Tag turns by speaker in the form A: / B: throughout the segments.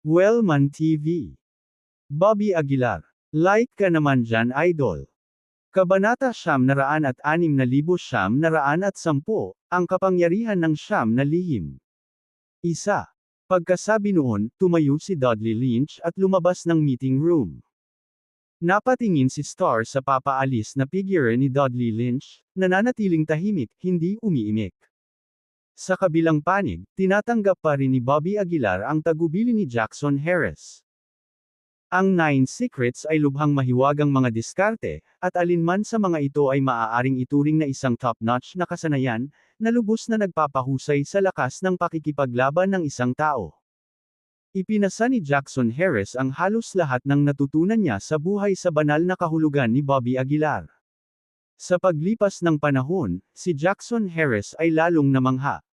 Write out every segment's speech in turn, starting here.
A: Wellman TV. Bobby Aguilar. Like ka naman dyan, idol. Kabanata 906,910, ang kapangyarihan ng siyam na lihim. Isa. Pagkasabi noon, tumayo si Dudley Lynch at lumabas ng meeting room. Napatingin si Star sa papaalis na figure ni Dudley Lynch, nananatiling tahimik, hindi umiimik. Sa kabilang panig, tinatanggap pa rin ni Bobby Aguilar ang tagubili ni Jackson Harris. Ang 9 Secrets ay lubhang mahiwagang mga diskarte, at alinman sa mga ito ay maaaring ituring na isang top-notch na kasanayan, na lubos na nagpapahusay sa lakas ng pakikipaglaban ng isang tao. Ipinasa ni Jackson Harris ang halos lahat ng natutunan niya sa buhay sa banal na kahulugan ni Bobby Aguilar. Sa paglipas ng panahon, si Jackson Harris ay lalong namangha.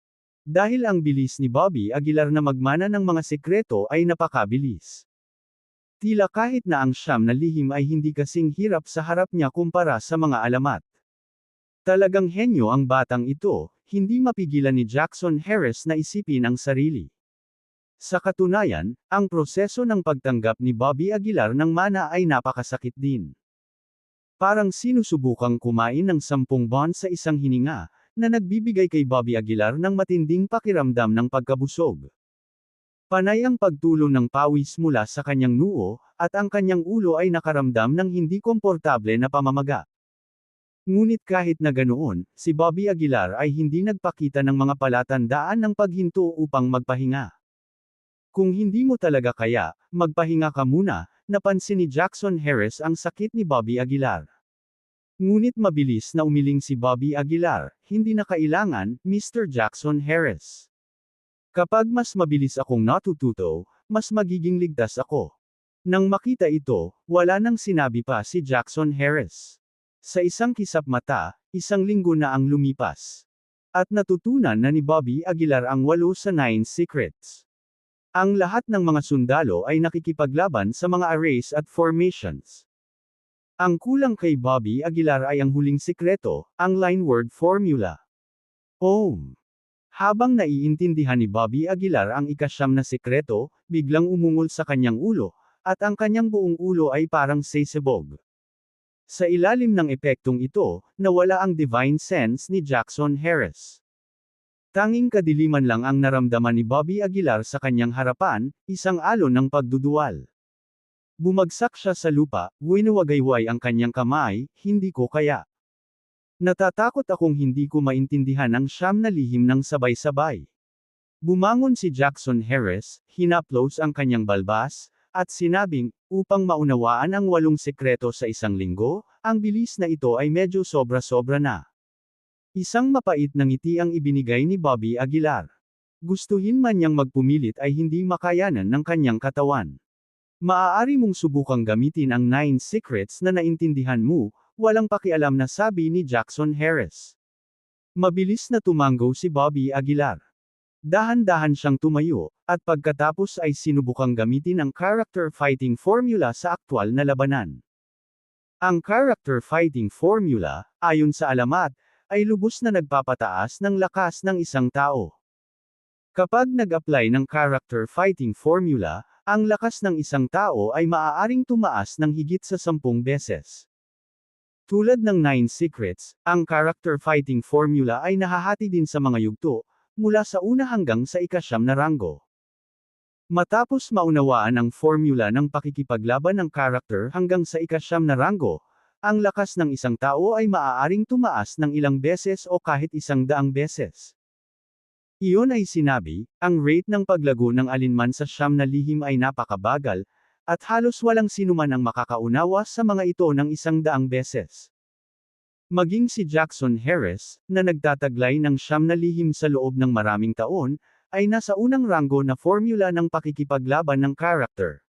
A: Dahil ang bilis ni Bobby Aguilar na magmana ng mga sekreto ay napakabilis. Tila kahit na ang siyam na lihim ay hindi kasing hirap sa harap niya kumpara sa mga alamat. Talagang henyo ang batang ito, hindi mapigilan ni Jackson Harris na isipin ang sarili. Sa katunayan, ang proseso ng pagtanggap ni Bobby Aguilar ng mana ay napakasakit din. Parang sinusubukang kumain ng 10 buwan sa isang hininga, na nagbibigay kay Bobby Aguilar ng matinding pakiramdam ng pagkabusog. Panay ang pagtulo ng pawis mula sa kanyang noo, at ang kanyang ulo ay nakaramdam ng hindi komportable na pamamaga. Ngunit kahit na ganoon, si Bobby Aguilar ay hindi nagpakita ng mga palatandaan ng paghinto upang magpahinga. Kung hindi mo talaga kaya, magpahinga ka muna, napansin ni Jackson Harris ang sakit ni Bobby Aguilar. Ngunit mabilis na umiling si Bobby Aguilar, hindi na kailangan, Mr. Jackson Harris. Kapag mas mabilis akong natututo, mas magiging ligtas ako. Nang makita ito, wala nang sinabi pa si Jackson Harris. Sa isang kisap mata, 1 linggo na ang lumipas. At natutunan na ni Bobby Aguilar ang 8 sa 9 Secrets. Ang lahat ng mga sundalo ay nakikipaglaban sa mga arrays at formations. Ang kulang kay Bobby Aguilar ay ang huling sikreto, ang line word formula. OM. Habang naiintindihan ni Bobby Aguilar ang 9 na sikreto, biglang umungol sa kanyang ulo, at ang kanyang buong ulo ay parang sesebog. Sa ilalim ng epektong ito, nawala ang divine sense ni Jackson Harris. Tanging kadiliman lang ang naramdaman ni Bobby Aguilar sa kanyang harapan, isang alon ng pagduduwal. Bumagsak siya sa lupa, winuwagayway ang kanyang kamay, hindi ko kaya. Natatakot akong hindi ko maintindihan ang 9 na lihim ng sabay-sabay. Bumangon si Jackson Harris, hinaplos ang kanyang balbas, at sinabing, upang maunawaan ang 8 sekreto sa 1 linggo, ang bilis na ito ay medyo sobra-sobra na. Isang mapait na ngiti ang ibinigay ni Bobby Aguilar. Gustuhin man niyang magpumilit ay hindi makayanan ng kanyang katawan. Maaari mong subukang gamitin ang 9 secrets na naintindihan mo, walang pakialam na sabi ni Jackson Harris. Mabilis na tumango si Bobby Aguilar. Dahan-dahan siyang tumayo, at pagkatapos ay sinubukang gamitin ang character fighting formula sa aktwal na labanan. Ang character fighting formula, ayon sa alamat, ay lubos na nagpapataas ng lakas ng isang tao. Kapag nag-apply ng character fighting formula, ang lakas ng isang tao ay maaaring tumaas ng higit sa 10 beses. Tulad ng 9 Secrets, ang character fighting formula ay nahahati din sa mga yugto, mula sa una hanggang sa 9 na ranggo. Matapos maunawaan ang formula ng pakikipaglaban ng character hanggang sa 9 na ranggo, ang lakas ng isang tao ay maaaring tumaas ng ilang beses o kahit 100 beses. Iyon ay sinabi, ang rate ng paglago ng alinman sa 9 na lihim ay napakabagal, at halos walang sinuman ang makakaunawa sa mga ito ng 100 beses. Maging si Jackson Harris, na nagtataglay ng 9 na lihim sa loob ng maraming taon, ay nasa unang ranggo na formula ng pakikipaglaban ng character.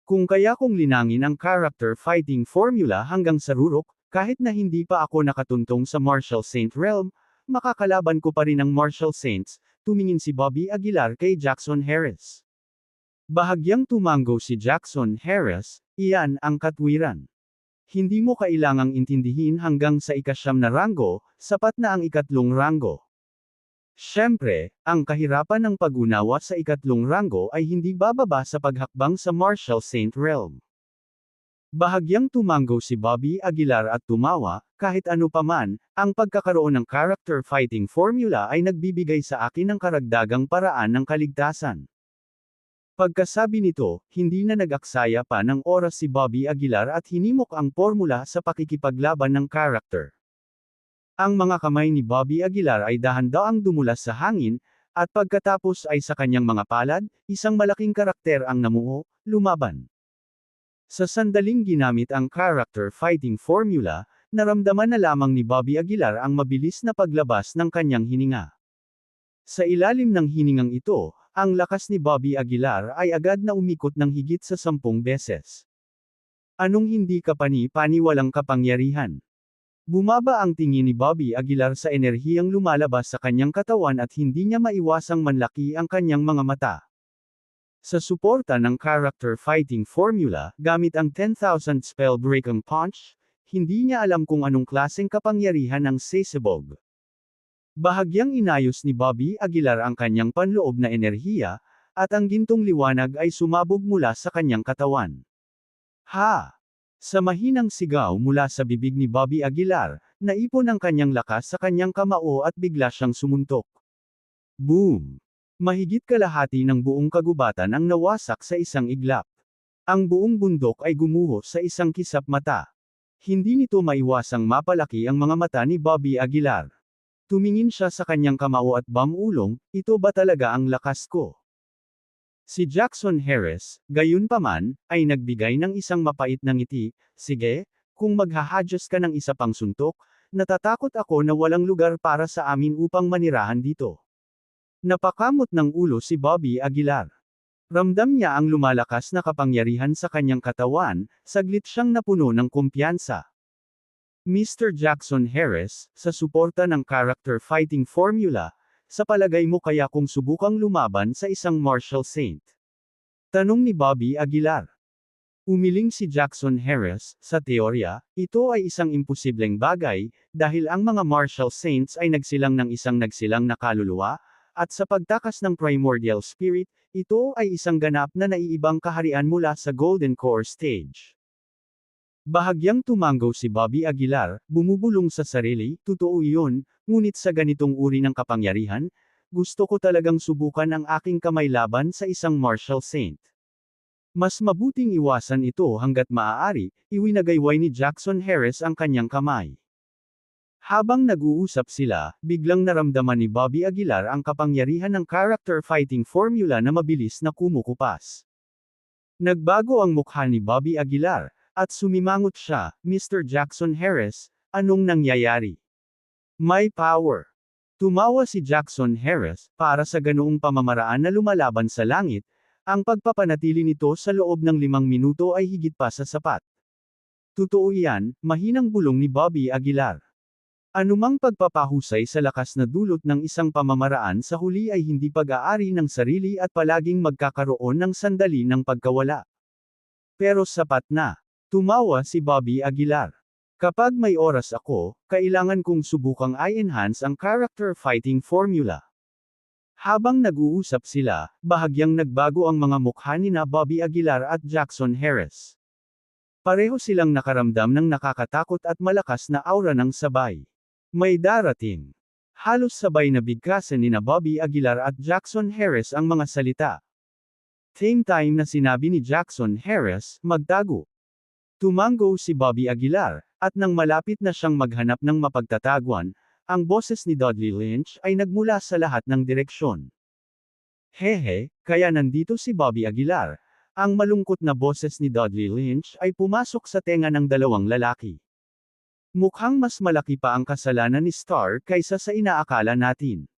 A: Kung kaya kong linangin ang character fighting formula hanggang sa rurok, kahit na hindi pa ako nakatuntong sa Martial Saint realm, makakalaban ko pa rin ang Martial Saints, tumingin si Bobby Aguilar kay Jackson Harris. Bahagyang tumango si Jackson Harris, iyan ang katwiran. Hindi mo kailangang intindihin hanggang sa 9 na ranggo, sapat na ang 3 ranggo. Siyempre, ang kahirapan ng pag-unawa sa ikatlong ranggo ay hindi bababa sa paghakbang sa Martial Saint Realm. Bahagyang tumango si Bobby Aguilar at tumawa, kahit ano paman, ang pagkakaroon ng character fighting formula ay nagbibigay sa akin ng karagdagang paraan ng kaligtasan. Pagkasabi nito, hindi na nag-aksaya pa ng oras si Bobby Aguilar at hinimok ang formula sa pakikipaglaban ng character. Ang mga kamay ni Bobby Aguilar ay dahan-daang dumulas sa hangin, at pagkatapos ay sa kanyang mga palad, isang malaking karakter ang namuo, lumaban. Sa sandaling ginamit ang character fighting formula, naramdaman na lamang ni Bobby Aguilar ang mabilis na paglabas ng kanyang hininga. Sa ilalim ng hiningang ito, ang lakas ni Bobby Aguilar ay agad na umikot ng higit sa 10 beses. Anong hindi kapani-pani walang kapangyarihan? Bumaba ang tingin ni Bobby Aguilar sa enerhiyang lumalabas sa kanyang katawan at hindi niya maiwasang manlaki ang kanyang mga mata. Sa suporta ng character fighting formula, gamit ang 10,000 spell breaking punch, hindi niya alam kung anong klaseng kapangyarihan ang sesebog. Bahagyang inayos ni Bobby Aguilar ang kanyang panloob na enerhiya, at ang gintong liwanag ay sumabog mula sa kanyang katawan. Ha! Sa mahinang sigaw mula sa bibig ni Bobby Aguilar, naipon ang kanyang lakas sa kanyang kamao at bigla siyang sumuntok. Boom! Mahigit kalahati ng buong kagubatan ang nawasak sa isang iglap. Ang buong bundok ay gumuho sa isang kisap mata. Hindi nito maiwasang mapalaki ang mga mata ni Bobby Aguilar. Tumingin siya sa kanyang kamao at bamulong, ito ba talaga ang lakas ko? Si Jackson Harris, gayunpaman, ay nagbigay ng isang mapait na ngiti. Sige, kung maghahadjust ka ng isa pang suntok, natatakot ako na walang lugar para sa amin upang manirahan dito. Napakamot ng ulo si Bobby Aguilar. Ramdam niya ang lumalakas na kapangyarihan sa kanyang katawan, saglit siyang napuno ng kumpiyansa. Mr. Jackson Harris, sa suporta ng character fighting formula, sa palagay mo kaya kung subukang lumaban sa isang martial saint? Tanong ni Bobby Aguilar. Umiling si Jackson Harris, sa teorya, ito ay isang imposibleng bagay, dahil ang mga martial saints ay nagsilang ng isang nagsilang na kaluluwa, at sa pagtakas ng primordial spirit, ito ay isang ganap na naiibang kaharian mula sa Golden Core stage. Bahagyang tumango si Bobby Aguilar, bumubulong sa sarili, totoo iyon, ngunit sa ganitong uri ng kapangyarihan, gusto ko talagang subukan ang aking kamay laban sa isang martial saint. Mas mabuting iwasan ito hanggat maaari, iwinagayway ni Jackson Harris ang kanyang kamay. Habang nag-uusap sila, biglang naramdaman ni Bobby Aguilar ang kapangyarihan ng character fighting formula na mabilis na kumukupas. Nagbago ang mukha ni Bobby Aguilar, at sumimangot siya, Mr. Jackson Harris, anong nangyayari? May power. Tumawa si Jackson Harris, para sa ganoong pamamaraan na lumalaban sa langit, ang pagpapanatili nito sa loob ng 5 minuto ay higit pa sa sapat. Totoo yan, mahinang bulong ni Bobby Aguilar. Anumang pagpapahusay sa lakas na dulot ng isang pamamaraan sa huli ay hindi pag-aari ng sarili at palaging magkakaroon ng sandali ng pagkawala. Pero sapat na. Tumawa si Bobby Aguilar. Kapag may oras ako, kailangan kong subukang i-enhance ang character fighting formula. Habang nag-uusap sila, bahagyang nagbago ang mga mukha ni na Bobby Aguilar at Jackson Harris. Pareho silang nakaramdam ng nakakatakot at malakas na aura ng sabay. May darating. Halos sabay na bigkasan ni na Bobby Aguilar at Jackson Harris ang mga salita. Same time na sinabi ni Jackson Harris, magtago. Tumango si Bobby Aguilar, at nang malapit na siyang maghanap ng mapagtatagwan, ang boses ni Dudley Lynch ay nagmula sa lahat ng direksyon. Hehe, kaya nandito si Bobby Aguilar. Ang malungkot na boses ni Dudley Lynch ay pumasok sa tenga ng dalawang lalaki. Mukhang mas malaki pa ang kasalanan ni Star kaysa sa inaakala natin.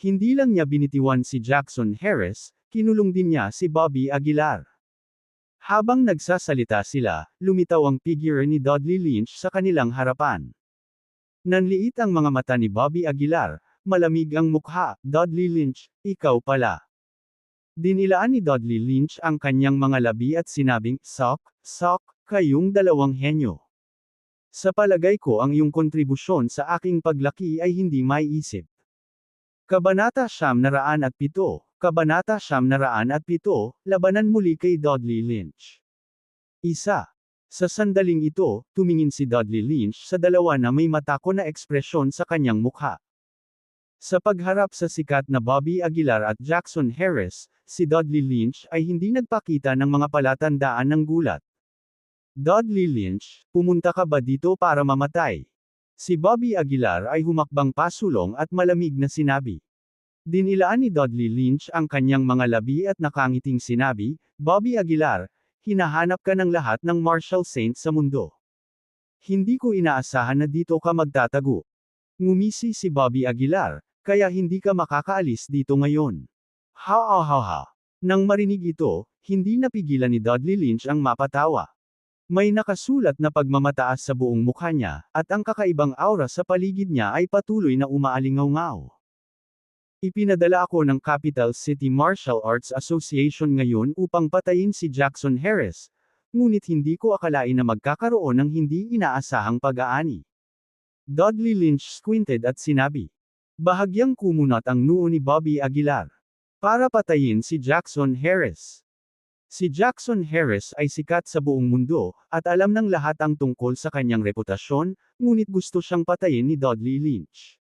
A: Hindi lang niya binitiwan si Jackson Harris, kinulong din niya si Bobby Aguilar. Habang nagsasalita sila, lumitaw ang figure ni Dudley Lynch sa kanilang harapan. Nanliit ang mga mata ni Bobby Aguilar, malamig ang mukha, Dudley Lynch, ikaw pala. Dinilaan ni Dudley Lynch ang kanyang mga labi at sinabing, Sok, kayong dalawang henyo. Sa palagay ko ang iyong kontribusyon sa aking paglaki ay hindi maiisip. Kabanata 907, Kabanata 907, Labanan muli kay Dudley Lynch. Isa. Sa sandaling ito, tumingin si Dudley Lynch sa dalawa na may matako na ekspresyon sa kanyang mukha. Sa pagharap sa sikat na Bobby Aguilar at Jackson Harris, si Dudley Lynch ay hindi nagpakita ng mga palatandaan ng gulat. Dudley Lynch, pumunta ka ba dito para mamatay? Si Bobby Aguilar ay humakbang pasulong at malamig na sinabi. Dinilaan ni Dudley Lynch ang kanyang mga labi at nakangiting sinabi, Bobby Aguilar, hinahanap ka ng lahat ng martial saints sa mundo. Hindi ko inaasahan na dito ka magtatago. Ngumisi si Bobby Aguilar, kaya hindi ka makakaalis dito ngayon. Ha. Nang marinig ito, hindi napigilan ni Dudley Lynch ang mapatawa. May nakasulat na pagmamataas sa buong mukha niya, at ang kakaibang aura sa paligid niya ay patuloy na umaalingaw-ngaw. Ipinadala ako ng Capital City Martial Arts Association ngayon upang patayin si Jackson Harris, ngunit hindi ko akalain na magkakaroon ng hindi inaasahang pag-aani. Dudley Lynch squinted at sinabi. Bahagyang kumunat ang noo ni Bobby Aguilar. Para patayin si Jackson Harris. Si Jackson Harris ay sikat sa buong mundo, at alam ng lahat ang tungkol sa kanyang reputasyon, ngunit gusto siyang patayin ni Dudley Lynch.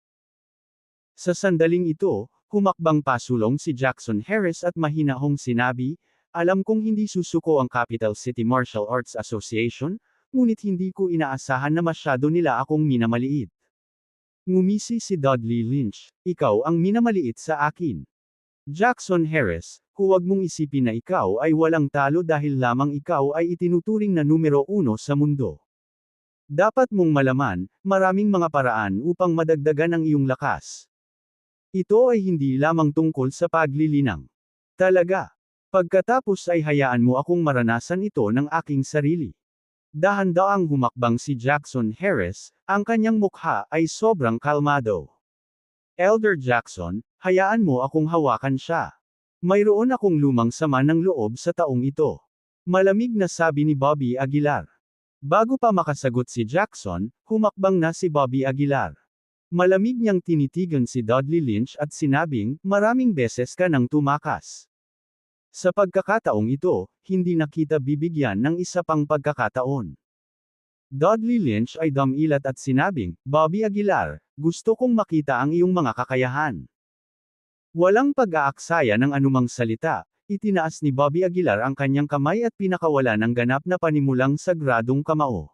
A: Sa sandaling ito, humakbang pasulong si Jackson Harris at mahinahong sinabi, alam kong hindi susuko ang Capital City Martial Arts Association, ngunit hindi ko inaasahan na masyado nila akong minamaliit. Ngumisi si Dudley Lynch, ikaw ang minamaliit sa akin. Jackson Harris, huwag mong isipin na ikaw ay walang talo dahil lamang ikaw ay itinuturing na numero 1 sa mundo. Dapat mong malaman, maraming mga paraan upang madagdagan ang iyong lakas. Ito ay hindi lamang tungkol sa paglilinang. Talaga. Pagkatapos ay hayaan mo akong maranasan ito ng aking sarili. Dahan-daang humakbang si Jackson Harris, ang kanyang mukha ay sobrang kalmado. Elder Jackson, hayaan mo akong hawakan siya. Mayroon akong lumang sama ng loob sa taong ito. Malamig na sabi ni Bobby Aguilar. Bago pa makasagot si Jackson, humakbang na si Bobby Aguilar. Malamig niyang tinitigan si Dudley Lynch at sinabing, maraming beses ka nang tumakas. Sa pagkakataong ito, hindi na kita bibigyan ng isa pang pagkakataon. Dudley Lynch ay dumilat at sinabing, Bobby Aguilar, gusto kong makita ang iyong mga kakayahan. Walang pag-aaksaya ng anumang salita, itinaas ni Bobby Aguilar ang kanyang kamay at pinakawala ng ganap na panimulang sagradong kamao.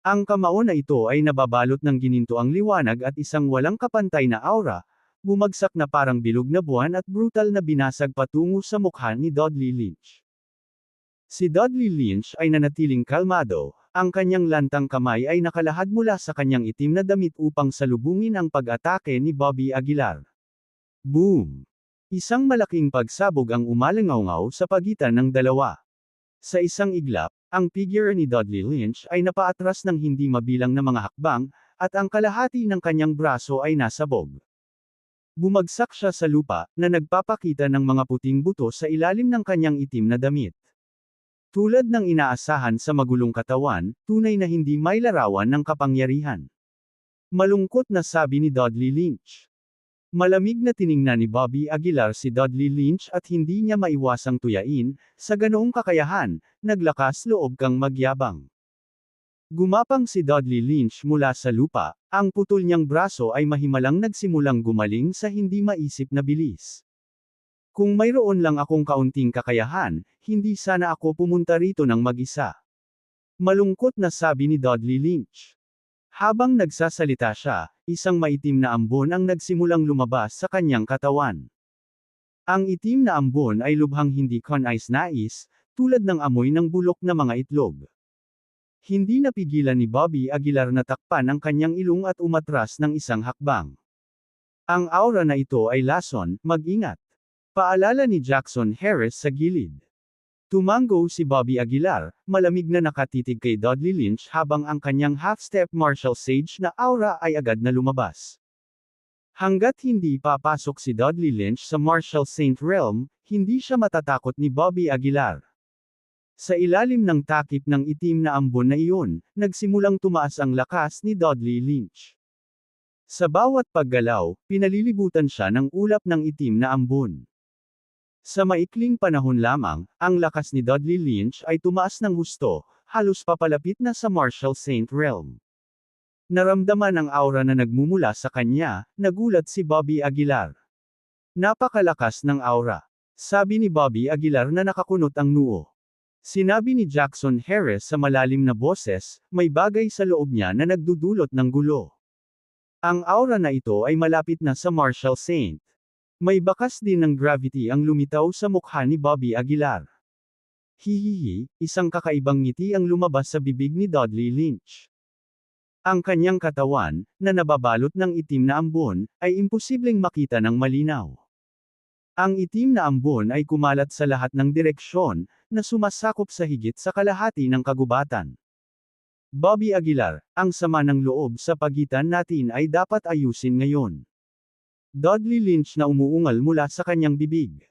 A: Ang kamao na ito ay nababalot ng ginintoang liwanag at isang walang kapantay na aura, bumagsak na parang bilog na buwan at brutal na binasag patungo sa mukha ni Dudley Lynch. Si Dudley Lynch ay nanatiling kalmado, ang kanyang lantang kamay ay nakalahad mula sa kanyang itim na damit upang salubungin ang pag-atake ni Bobby Aguilar. Boom! Isang malaking pagsabog ang umalingaw-ngaw sa pagitan ng dalawa. Sa isang iglap, ang figure ni Dudley Lynch ay napaatras ng hindi mabilang na mga hakbang, at ang kalahati ng kanyang braso ay nasabog. Bumagsak siya sa lupa, na nagpapakita ng mga puting buto sa ilalim ng kanyang itim na damit. Tulad ng inaasahan sa magulong katawan, tunay na hindi may larawan ng kapangyarihan. Malungkot na sabi ni Dudley Lynch. Malamig na tiningnan ni Bobby Aguilar si Dudley Lynch at hindi niya maiwasang tuyain, sa ganoong kakayahan, naglakas loob kang magyabang. Gumapang si Dudley Lynch mula sa lupa, ang putol niyang braso ay mahimalang nagsimulang gumaling sa hindi maisip na bilis. Kung mayroon lang akong kaunting kakayahan, hindi sana ako pumunta rito ng mag-isa. Malungkot na sabi ni Dudley Lynch. Habang nagsasalita siya, isang maitim na ambon ang nagsimulang lumabas sa kanyang katawan. Ang itim na ambon ay lubhang hindi kanais-nais, tulad ng amoy ng bulok na mga itlog. Hindi napigilan ni Bobby Aguilar na takpan ang kanyang ilong at umatras ng isang hakbang. Ang aura na ito ay lason, mag-ingat. Paalala ni Jackson Harris sa gilid. Tumango si Bobby Aguilar, malamig na nakatitig kay Dudley Lynch habang ang kanyang half-step martial sage na aura ay agad na lumabas. Hanggat hindi papasok si Dudley Lynch sa martial saint realm, hindi siya matatakot ni Bobby Aguilar. Sa ilalim ng takip ng itim na ambon na iyon, nagsimulang tumaas ang lakas ni Dudley Lynch. Sa bawat paggalaw, pinalilibutan siya ng ulap ng itim na ambon. Sa maikling panahon lamang, ang lakas ni Dudley Lynch ay tumaas ng husto, halos papalapit na sa Marshall Saint realm. Naramdaman ang aura na nagmumula sa kanya, nagulat si Bobby Aguilar. Napakalakas ng aura. Sabi ni Bobby Aguilar na nakakunot ang noo. Sinabi ni Jackson Harris sa malalim na boses, may bagay sa loob niya na nagdudulot ng gulo. Ang aura na ito ay malapit na sa Marshall Saint. May bakas din ng gravity ang lumitaw sa mukha ni Bobby Aguilar. Hihihi, isang kakaibang ngiti ang lumabas sa bibig ni Dudley Lynch. Ang kanyang katawan, na nababalot ng itim na ambon, ay imposibleng makita ng malinaw. Ang itim na ambon ay kumalat sa lahat ng direksyon, na sumasakop sa higit sa kalahati ng kagubatan. Bobby Aguilar, ang sama ng loob sa pagitan natin ay dapat ayusin ngayon. Dudley Lynch na umuungal mula sa kanyang bibig.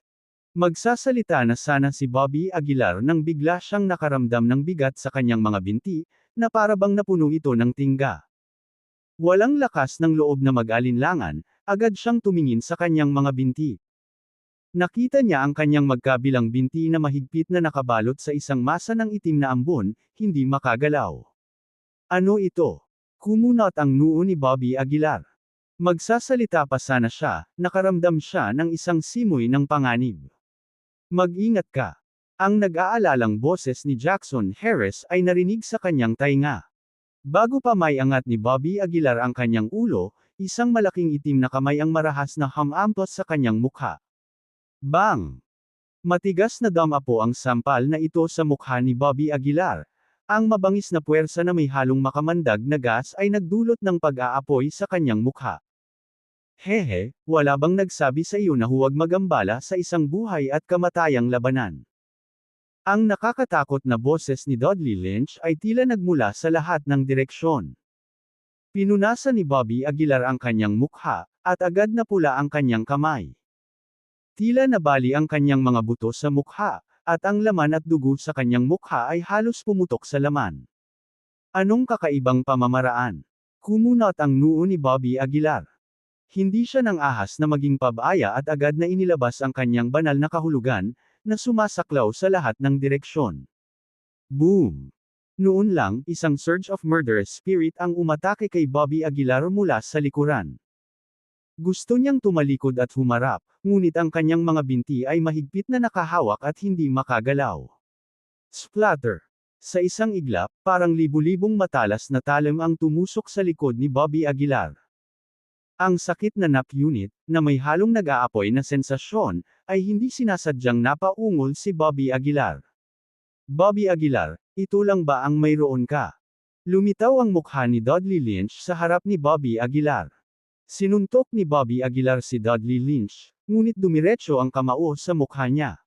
A: Magsasalita na sana si Bobby Aguilar nang bigla siyang nakaramdam ng bigat sa kanyang mga binti, na parabang napuno ito ng tingga. Walang lakas ng loob na mag-alinlangan, agad siyang tumingin sa kanyang mga binti. Nakita niya ang kanyang magkabilang binti na mahigpit na nakabalot sa isang masa ng itim na ambon, hindi makagalaw. Ano ito? Kumunot ang noo ni Bobby Aguilar. Magsasalita pa sana siya, nakaramdam siya ng isang simoy ng panganib. Mag-ingat ka. Ang nag-aalalang boses ni Jackson Harris ay narinig sa kanyang tainga. Bago pa maiangat ni Bobby Aguilar ang kanyang ulo, isang malaking itim na kamay ang marahas na hamampos sa kanyang mukha. Bang! Matigas na damapo ang sampal na ito sa mukha ni Bobby Aguilar. Ang mabangis na puwersa na may halong makamandag na gas ay nagdulot ng pag-aapoy sa kanyang mukha. Hehe, wala bang nagsabi sa iyo na huwag magambala sa isang buhay at kamatayang labanan? Ang nakakatakot na boses ni Dudley Lynch ay tila nagmula sa lahat ng direksyon. Pinunasan ni Bobby Aguilar ang kanyang mukha, at agad na pula ang kanyang kamay. Tila nabali ang kanyang mga buto sa mukha, at ang laman at dugo sa kanyang mukha ay halos pumutok sa laman. Anong kakaibang pamamaraan? Kumunot ang noo ni Bobby Aguilar. Hindi siya nang ahas na maging pabaya at agad na inilabas ang kanyang banal na kahulugan, na sumasaklaw sa lahat ng direksyon. Boom! Noon lang, isang surge of murderous spirit ang umatake kay Bobby Aguilar mula sa likuran. Gusto niyang tumalikod at humarap, ngunit ang kanyang mga binti ay mahigpit na nakahawak at hindi makagalaw. Splatter! Sa isang iglap, parang libu-libong matalas na talim ang tumusok sa likod ni Bobby Aguilar. Ang sakit na knock unit, na may halong nag-aapoy na sensasyon, ay hindi sinasadyang napaungol si Bobby Aguilar. Bobby Aguilar, ito lang ba ang mayroon ka? Lumitaw ang mukha ni Dudley Lynch sa harap ni Bobby Aguilar. Sinuntok ni Bobby Aguilar si Dudley Lynch, ngunit dumiretso ang kamao sa mukha niya.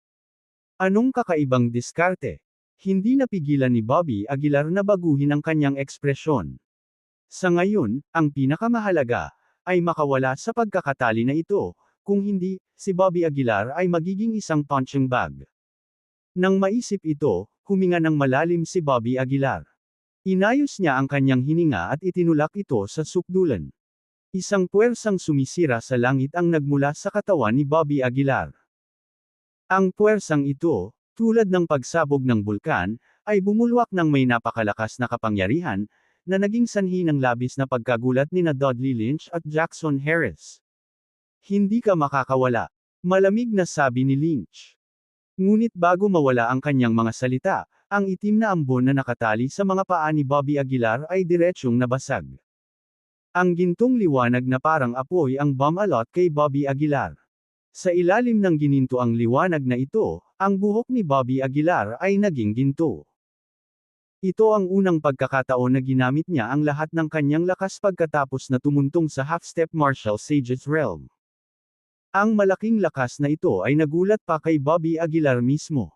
A: Anong kakaibang diskarte? Hindi napigilan ni Bobby Aguilar na baguhin ang kanyang ekspresyon. Sa ngayon, ang pinakamahalaga, ay makawala sa pagkakatali na ito, kung hindi, si Bobby Aguilar ay magiging isang punching bag. Nang maisip ito, huminga ng malalim si Bobby Aguilar. Inayos niya ang kanyang hininga at itinulak ito sa sukdulan. Isang puwersang sumisira sa langit ang nagmula sa katawan ni Bobby Aguilar. Ang puwersang ito, tulad ng pagsabog ng bulkan, ay bumulwak ng may napakalakas na kapangyarihan, na naging sanhi ng labis na pagkagulat nina Dudley Lynch at Jackson Harris. Hindi ka makakawala. Malamig na sabi ni Lynch. Ngunit bago mawala ang kanyang mga salita, ang itim na ambon na nakatali sa mga paa ni Bobby Aguilar ay diretsyong nabasag. Ang gintong liwanag na parang apoy ang bumalot kay Bobby Aguilar. Sa ilalim ng ginintoang liwanag na ito, ang buhok ni Bobby Aguilar ay naging ginto. Ito ang unang pagkakataon na ginamit niya ang lahat ng kanyang lakas pagkatapos na tumuntong sa half-step Marshall Sage's realm. Ang malaking lakas na ito ay nagulat pa kay Bobby Aguilar mismo.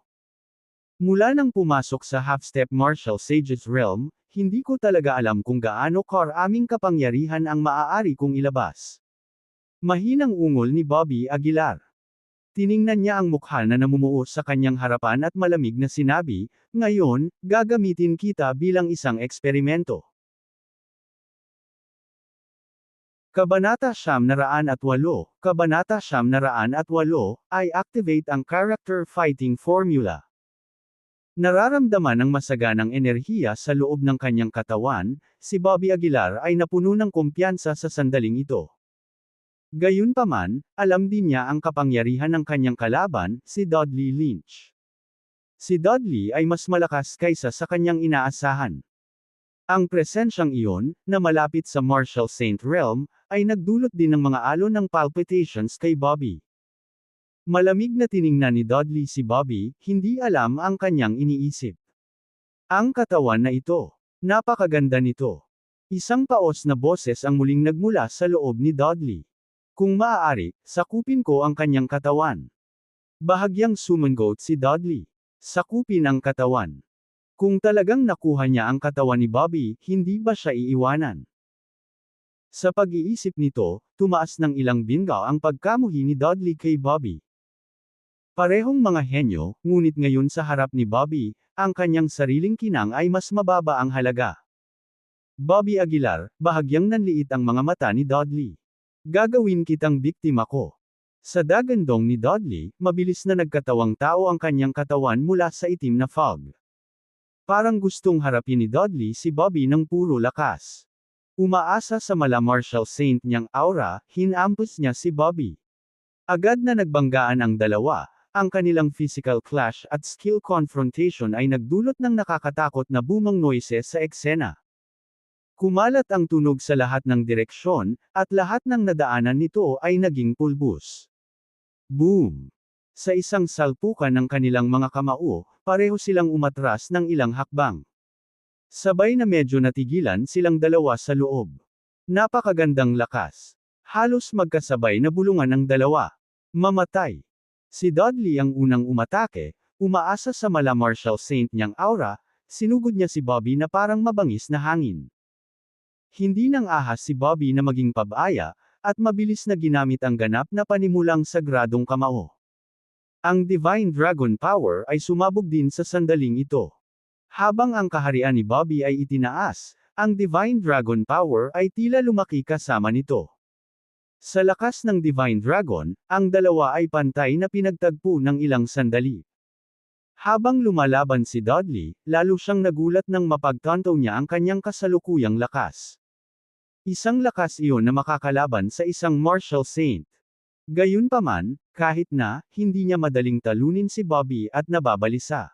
A: Mula nang pumasok sa half-step Marshall Sage's realm, hindi ko talaga alam kung gaano karaming kapangyarihan ang maaari kong ilabas. Mahinang ungol ni Bobby Aguilar. Tiningnan niya ang mukha na namumuo sa kanyang harapan at malamig na sinabi, "Ngayon, gagamitin kita bilang isang eksperimento." Kabanata 908, Kabanata 908 ay activate ang character fighting formula. Nararamdaman ng masaganang enerhiya sa loob ng kanyang katawan, si Bobby Aguilar ay napuno ng kumpiyansa sa sandaling ito. Gayunpaman, alam din niya ang kapangyarihan ng kanyang kalaban, si Dudley Lynch. Si Dudley ay mas malakas kaysa sa kanyang inaasahan. Ang presensyang iyon, na malapit sa Martial Saint Realm, ay nagdulot din ng mga alon ng palpitations kay Bobby. Malamig na tiningnan ni Dudley si Bobby, hindi alam ang kanyang iniisip. Ang katawan na ito. Napakaganda nito. Isang paos na boses ang muling nagmula sa loob ni Dudley. Kung maaari, sakupin ko ang kanyang katawan. Bahagyang sumangot si Dudley. Sakupin ang katawan. Kung talagang nakuha niya ang katawan ni Bobby, hindi ba siya iiwanan? Sa pag-iisip nito, tumaas ng ilang binggaw ang pagkamuhi ni Dudley kay Bobby. Parehong mga henyo, ngunit ngayon sa harap ni Bobby, ang kanyang sariling kinang ay mas mababa ang halaga. Bobby Aguilar, bahagyang nanliit ang mga mata ni Dudley. Gagawin kitang biktima ko. Sa dagandong ni Dudley, mabilis na nagkatawang tao ang kanyang katawan mula sa itim na fog. Parang gustong harapin ni Dudley si Bobby ng puro lakas. Umaasa sa mala Martial Saint niyang aura, hinampos niya si Bobby. Agad na nagbanggaan ang dalawa. Ang kanilang physical clash at skill confrontation ay nagdulot ng nakakatakot na booming noises sa eksena. Kumalat ang tunog sa lahat ng direksyon, at lahat ng nadaanan nito ay naging pulbus. Boom! Sa isang salpukan ng kanilang mga kamao, pareho silang umatras ng ilang hakbang. Sabay na medyo natigilan silang dalawa sa loob. Napakagandang lakas. Halos magkasabay na bulungan ang dalawa. Mamatay. Si Dudley ang unang umatake, umaasa sa mala Martial Saint niyang aura, sinugod niya si Bobby na parang mabangis na hangin. Hindi nang ahas si Bobby na maging pabaya, at mabilis na ginamit ang ganap na panimulang sagradong kamao. Ang Divine Dragon Power ay sumabog din sa sandaling ito. Habang ang kaharian ni Bobby ay itinaas, ang Divine Dragon Power ay tila lumaki kasama nito. Sa lakas ng Divine Dragon, ang dalawa ay pantay na pinagtagpo ng ilang sandali. Habang lumalaban si Dudley, lalo siyang nagulat nang mapagtanto niya ang kanyang kasalukuyang lakas. Isang lakas iyon na makakalaban sa isang Martial Saint. Gayunpaman, kahit na, hindi niya madaling talunin si Bobby at nababalisa.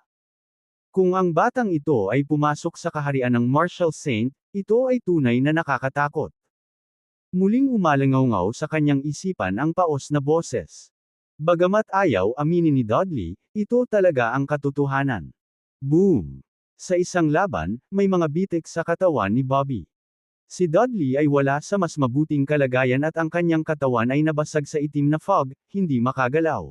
A: Kung ang batang ito ay pumasok sa kaharian ng Martial Saint, ito ay tunay na nakakatakot. Muling umalangaw sa kanyang isipan ang paos na boses. Bagamat ayaw aminin ni Dudley, ito talaga ang katotohanan. Boom! Sa isang laban, may mga bitik sa katawan ni Bobby. Si Dudley ay wala sa mas mabuting kalagayan at ang kanyang katawan ay nabasag sa itim na fog, hindi makagalaw.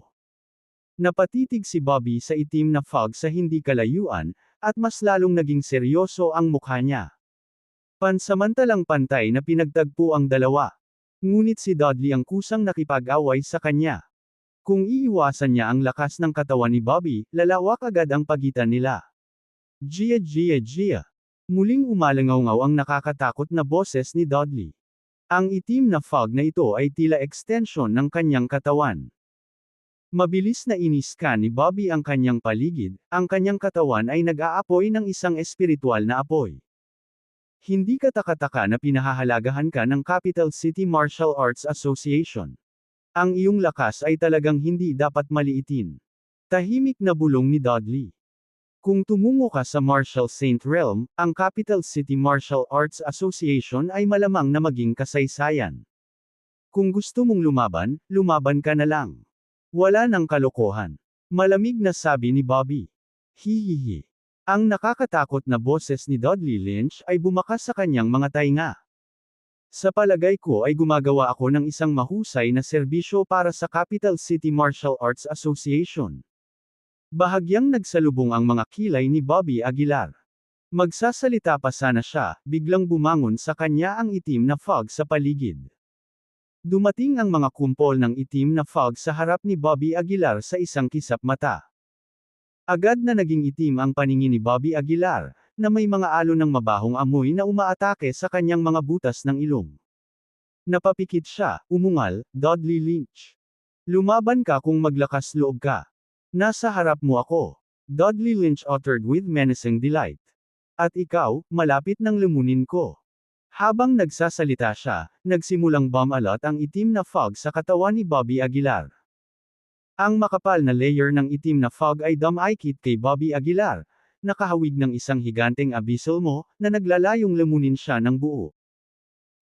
A: Napatitig si Bobby sa itim na fog sa hindi kalayuan, at mas lalong naging seryoso ang mukha niya. Pansamantalang pantay na pinagtagpo ang dalawa. Ngunit si Dudley ang kusang nakipag-away sa kanya. Kung iiwasan niya ang lakas ng katawan ni Bobby, lalawak agad ang pagitan nila. Gia Gia Gia. Muling umalangaw ang nakakatakot na boses ni Dudley. Ang itim na fog na ito ay tila extension ng kanyang katawan. Mabilis na iniskan ni Bobby ang kanyang paligid, ang kanyang katawan ay nag-aapoy ng isang espiritual na apoy. Hindi katakataka na pinahahalagahan ka ng Capital City Martial Arts Association. Ang iyong lakas ay talagang hindi dapat maliitin. Tahimik na bulong ni Dudley. Kung tumungo ka sa Martial Saint Realm, ang Capital City Martial Arts Association ay malamang na maging kasaysayan. Kung gusto mong lumaban, lumaban ka na lang. Wala nang kalokohan. Malamig na sabi ni Bobby. Hihihi. Ang nakakatakot na boses ni Dudley Lynch ay bumakas sa kanyang mga tainga. Sa palagay ko ay gumagawa ako ng isang mahusay na serbisyo para sa Capital City Martial Arts Association. Bahagyang nagsalubong ang mga kilay ni Bobby Aguilar. Magsasalita pa sana siya, biglang bumangon sa kanya ang itim na fog sa paligid. Dumating ang mga kumpol ng itim na fog sa harap ni Bobby Aguilar sa isang kisap mata. Agad na naging itim ang paningin ni Bobby Aguilar, na may mga alon ng mabahong amoy na umaatake sa kanyang mga butas ng ilong. Napapikit siya, umungal, Dudley Lynch. Lumaban ka kung maglakas loob ka. Nasa harap mo ako. Dudley Lynch uttered with menacing delight. At ikaw, malapit nang lumunin ko. Habang nagsasalita siya, nagsimulang bumalot ang itim na fog sa katawan ni Bobby Aguilar. Ang makapal na layer ng itim na fog ay dumikit kay Bobby Aguilar, nakahawig ng isang higanteng abyssal mo, na naglalayong lamunin siya ng buo.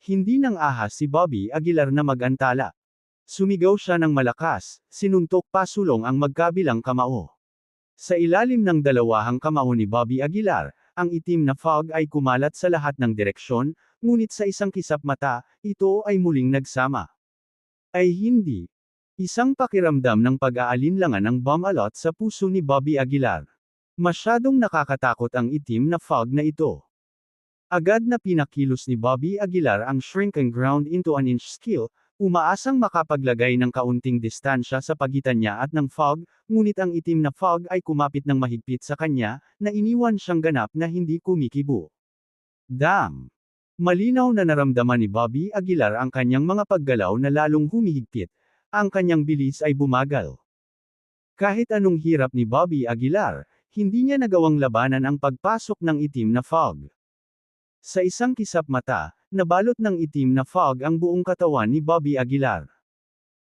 A: Hindi nang ahas si Bobby Aguilar na mag-antala. Sumigaw siya ng malakas, sinuntok pasulong ang magkabilang kamao. Sa ilalim ng dalawahang kamao ni Bobby Aguilar, ang itim na fog ay kumalat sa lahat ng direksyon, ngunit sa isang kisap mata, ito ay muling nagsama. Ay hindi. Isang pakiramdam ng pag-aalinlangan ang bumalot sa puso ni Bobby Aguilar. Masyadong nakakatakot ang itim na fog na ito. Agad na pinakilos ni Bobby Aguilar ang shrinking ground into an inch skill, umaasang makapaglagay ng kaunting distansya sa pagitan niya at ng fog, ngunit ang itim na fog ay kumapit ng mahigpit sa kanya, na iniwan siyang ganap na hindi kumikibo. Damn! Malinaw na naramdaman ni Bobby Aguilar ang kanyang mga paggalaw na lalong humihigpit. Ang kanyang bilis ay bumagal. Kahit anong hirap ni Bobby Aguilar, hindi niya nagawang labanan ang pagpasok ng itim na fog. Sa isang kisap mata, nabalot ng itim na fog ang buong katawan ni Bobby Aguilar.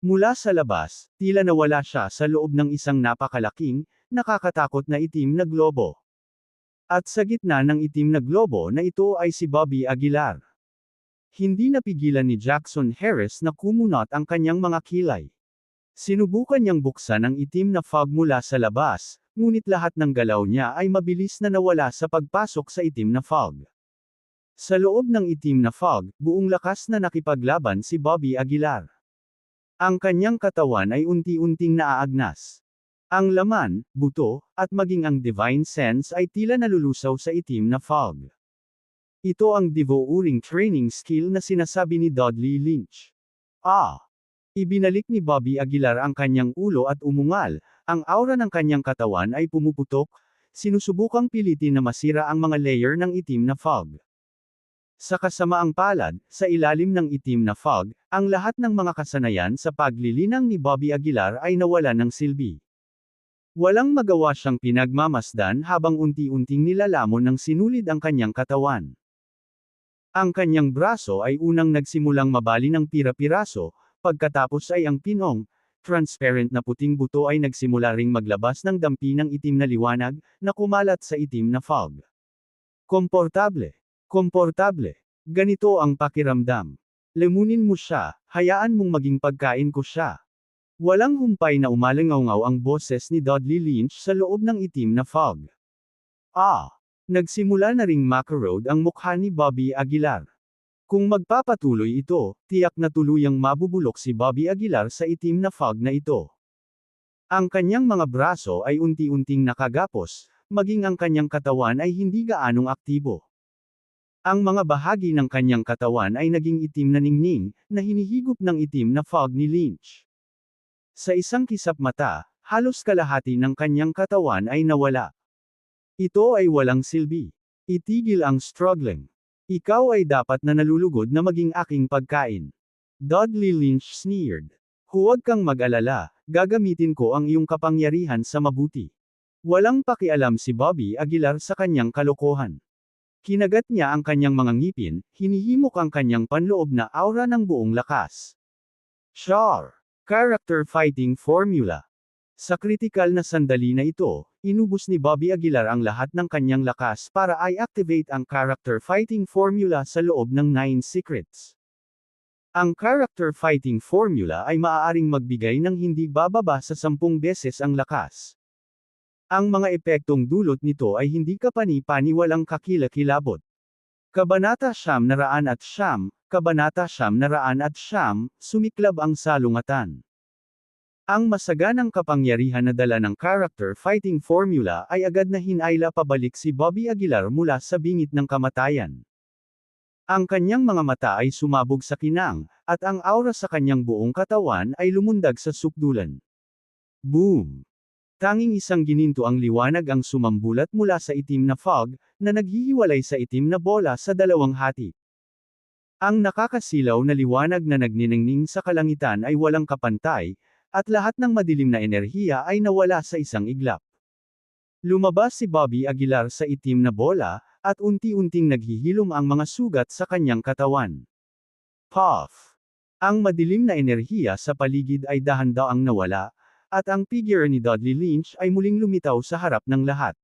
A: Mula sa labas, tila nawala siya sa loob ng isang napakalaking, nakakatakot na itim na globo. At sa gitna ng itim na globo na ito ay si Bobby Aguilar. Hindi napigilan ni Jackson Harris na kumunot ang kanyang mga kilay. Sinubukan niyang buksan ang itim na fog mula sa labas, ngunit lahat ng galaw niya ay mabilis na nawala sa pagpasok sa itim na fog. Sa loob ng itim na fog, buong lakas na nakipaglaban si Bobby Aguilar. Ang kanyang katawan ay unti-unting naaagnas. Ang laman, buto, at maging ang divine sense ay tila nalulusaw sa itim na fog. Ito ang devouring training skill na sinasabi ni Dudley Lynch. Ibinalik ni Bobby Aguilar ang kanyang ulo at umungal, ang aura ng kanyang katawan ay pumuputok, sinusubukang pilitin na masira ang mga layer ng itim na fog. Sa kasamaang palad, sa ilalim ng itim na fog, ang lahat ng mga kasanayan sa paglilinang ni Bobby Aguilar ay nawala ng silbi. Walang magawa siyang pinagmamasdan habang unti-unting nilalamon ng sinulid ang kanyang katawan. Ang kanyang braso ay unang nagsimulang mabali ng pira-piraso, pagkatapos ay ang pinong, transparent na puting buto ay nagsimula ring maglabas ng dampi ng itim na liwanag, na kumalat sa itim na fog. Komportable. Komportable. Ganito ang pakiramdam. Lamunin mo siya, hayaan mong maging pagkain ko siya. Walang humpay na umalingaw ang boses ni Dudley Lynch sa loob ng itim na fog. Nagsimula na ring makarode ang mukha ni Bobby Aguilar. Kung magpapatuloy ito, tiyak na tuluyang mabubulok si Bobby Aguilar sa itim na fog na ito. Ang kanyang mga braso ay unti-unting nakagapos, maging ang kanyang katawan ay hindi gaanong aktibo. Ang mga bahagi ng kanyang katawan ay naging itim na ningning, na hinihigop ng itim na fog ni Lynch. Sa isang kisap mata, halos kalahati ng kanyang katawan ay nawala. Ito ay walang silbi. Itigil ang struggling. Ikaw ay dapat na nalulugod na maging aking pagkain. Dudley Lynch sneered. Huwag kang mag-alala, gagamitin ko ang iyong kapangyarihan sa mabuti. Walang pakialam si Bobby Aguilar sa kanyang kalokohan. Kinagat niya ang kanyang mga ngipin, hinihimok ang kanyang panloob na aura ng buong lakas. Char! Character Fighting Formula. Sa kritikal na sandali na ito, inubos ni Bobby Aguilar ang lahat ng kanyang lakas para i-activate ang character fighting formula sa loob ng 9 secrets. Ang character fighting formula ay maaaring magbigay ng hindi bababa sa 10 beses ang lakas. Ang mga epektong dulot nito ay hindi kapani-paniwalang kakilakilabot. Kabanata 909, Kabanata 909, sumiklab ang salungatan. Ang masaganang kapangyarihan na dala ng character fighting formula ay agad na hinayla pabalik si Bobby Aguilar mula sa bingit ng kamatayan. Ang kanyang mga mata ay sumabog sa kinang, at ang aura sa kanyang buong katawan ay lumundag sa sukdulan. Boom! Tanging isang gininto ang liwanag ang sumambulat mula sa itim na fog, na naghihiwalay sa itim na bola sa dalawang hati. Ang nakakasilaw na liwanag na nagniningning sa kalangitan ay walang kapantay, at lahat ng madilim na enerhiya ay nawala sa isang iglap. Lumabas si Bobby Aguilar sa itim na bola, at unti-unting naghihilom ang mga sugat sa kanyang katawan. Puff! Ang madilim na enerhiya sa paligid ay dahan-daang nawala, at ang figure ni Dudley Lynch ay muling lumitaw sa harap ng lahat.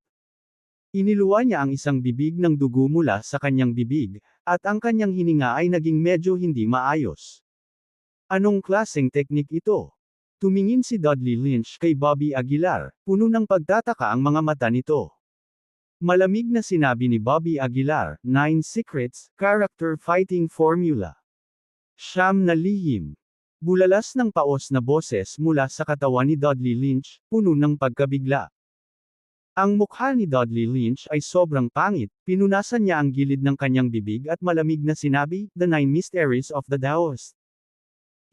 A: Iniluwa niya ang isang bibig ng dugo mula sa kanyang bibig, at ang kanyang hininga ay naging medyo hindi maayos. Anong klaseng teknik ito? Tumingin si Dudley Lynch kay Bobby Aguilar, puno ng pagtataka ang mga mata nito. Malamig na sinabi ni Bobby Aguilar, 9 Secrets, Character Fighting Formula. Siyam na lihim. Bulalas ng paos na boses mula sa katawan ni Dudley Lynch, puno ng pagkabigla. Ang mukha ni Dudley Lynch ay sobrang pangit, pinunasan niya ang gilid ng kanyang bibig at malamig na sinabi, The 9 Mysteries of the Taoist.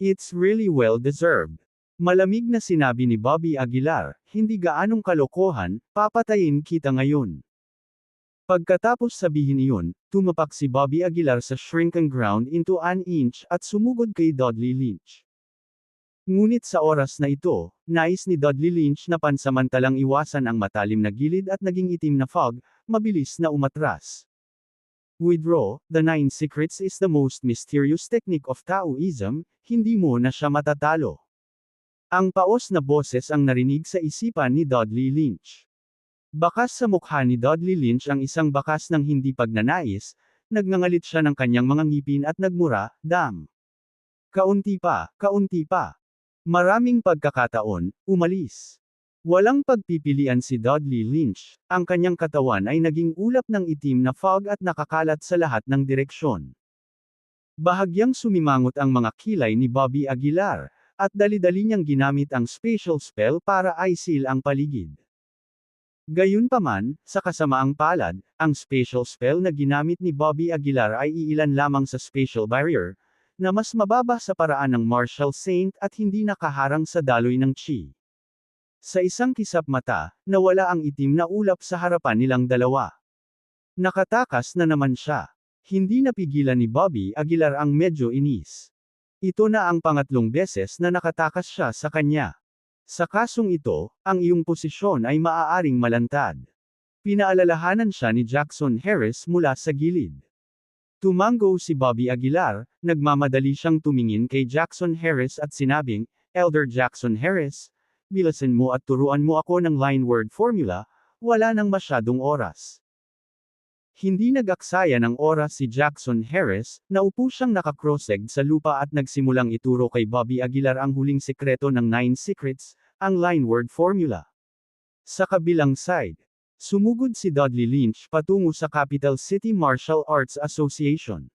A: It's really well deserved. Malamig na sinabi ni Bobby Aguilar, hindi gaanong kalokohan, papatayin kita ngayon. Pagkatapos sabihin iyon, tumapak si Bobby Aguilar sa shrunken ground into an inch at sumugod kay Dudley Lynch. Ngunit sa oras na ito, nais ni Dudley Lynch na pansamantalang iwasan ang matalim na gilid at naging itim na fog, mabilis na umatras. Withdraw, the 9 secrets is the most mysterious technique of Taoism, hindi mo na siya matatalo. Ang paos na boses ang narinig sa isipan ni Dudley Lynch. Bakas sa mukha ni Dudley Lynch ang isang bakas ng hindi pagnanais, nagngangalit siya ng kanyang mga ngipin at nagmura, Damn! Kaunti pa, kaunti pa. Maraming pagkakataon, umalis. Walang pagpipilian si Dudley Lynch, ang kanyang katawan ay naging ulap ng itim na fog at nakakalat sa lahat ng direksyon. Bahagyang sumimangot ang mga kilay ni Bobby Aguilar, at dali-dali niyang ginamit ang special spell para i-seal ang paligid. Gayunpaman, sa kasamaang palad, ang special spell na ginamit ni Bobby Aguilar ay iilan lamang sa spatial barrier, na mas mababa sa paraan ng martial saint at hindi nakaharang sa daloy ng chi. Sa isang kisap mata, nawala ang itim na ulap sa harapan nilang dalawa. Nakatakas na naman siya. Hindi napigilan ni Bobby Aguilar ang medyo inis. Ito na ang pangatlong beses na nakatakas siya sa kanya. Sa kasong ito, ang iyong posisyon ay maaaring malantad. Pinaalalahanan siya ni Jackson Harris mula sa gilid. Tumango si Bobby Aguilar, nagmamadali siyang tumingin kay Jackson Harris at sinabing, Elder Jackson Harris, bilasin mo at turuan mo ako ng line word formula, wala nang masyadong oras. Hindi nag-aksaya ng oras si Jackson Harris, naupo siyang nakakrossed sa lupa at nagsimulang ituro kay Bobby Aguilar ang huling sekreto ng 9 secrets, ang line word formula. Sa kabilang side, sumugod si Dudley Lynch patungo sa Capital City Martial Arts Association.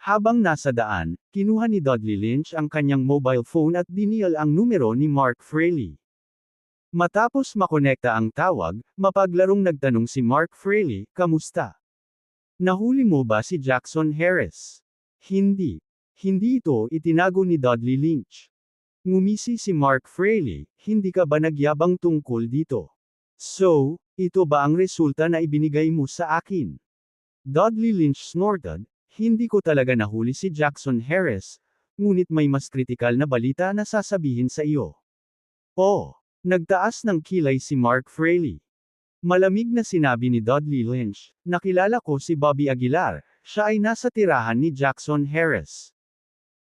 A: Habang nasa daan, kinuha ni Dudley Lynch ang kanyang mobile phone at dinial ang numero ni Mark Fraley. Matapos makonekta ang tawag, mapaglarong nagtanong si Mark Fraley, kamusta? Nahuli mo ba si Jackson Harris? Hindi. Hindi ito itinago ni Dudley Lynch. Ngumisi si Mark Fraley, hindi ka ba nagyabang tungkol dito? So, ito ba ang resulta na ibinigay mo sa akin? Dudley Lynch snorted, hindi ko talaga nahuli si Jackson Harris, ngunit may mas kritikal na balita na sasabihin sa iyo. Oh, nagtaas ng kilay si Mark Fraley. Malamig na sinabi ni Dudley Lynch, nakilala ko si Bobby Aguilar, siya ay nasa tirahan ni Jackson Harris.